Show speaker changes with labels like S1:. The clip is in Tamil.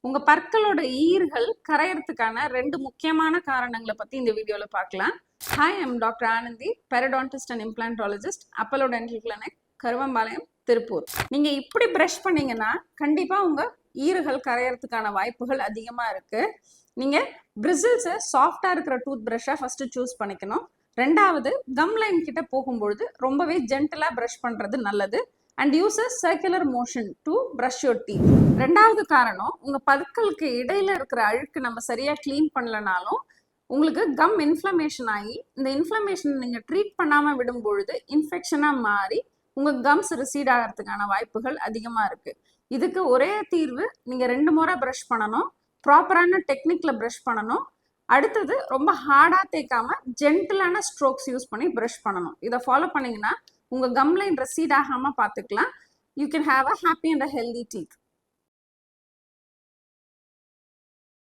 S1: உங்க பற்களோட ஈறுகள் கரையறதுக்கான 2 முக்கியமான காரணங்களை பத்தி இந்த வீடியோல பார்க்கலாம். Hi, I'm doctor Anandhi, periodontist and implantologist, Apollo dental clinic, Karuvampalayam, Tiruppur. நீங்க இப்படி பிரஷ் பண்ணீங்கன்னா கண்டிப்பா உங்க ஈறுகள் கரையறதுக்கான வாய்ப்புகள் அதிகமா இருக்கு. நீங்க பிரிசில்ஸை சாஃப்டா இருக்கிற டூத் பிரஷ்ஷை ஃபர்ஸ்ட் சூஸ் பண்ணிக்கணும். ரெண்டாவது, கம் லைன் கிட்ட போகும்பொழுது ரொம்பவே ஜென்டலா பிரஷ் பண்றது நல்லது. and use a circular motion to brush your teeth. ரெண்டாவது காரணம், உங்க பற்களுக்கு இடையில இருக்கிற அழுக்கு நம்ம சரியா கிளீன் பண்ணலனாலும் உங்களுக்கு கம் இன்ஃப்ளமேஷன் ஆகி இந்த இன்ஃப்ளமேஷன் நீங்க ட்ரீட் பண்ணாம விடும் பொழுது இன்ஃபெக்ஷனா மாறி உங்க கம்ஸ் ரிசீட் ஆகிறதுக்கான வாய்ப்புகள் அதிகமா இருக்கு. இதுக்கு ஒரே தீர்வு, நீங்க 2 முறை பிரஷ் பண்ணணும், ப்ராப்பரான டெக்னிக்ல பிரஷ் பண்ணணும். அடுத்தது, ரொம்ப ஹார்டா தேய்க்காம ஜென்டிலான ஸ்ட்ரோக்ஸ் யூஸ் பண்ணி பிரஷ் பண்ணணும். இதை ஃபாலோ பண்ணீங்கன்னா உங்க கம் லைன் ரெசீட் ஆகாம பார்த்துக்கலாம். You can have a happy and a healthy teeth.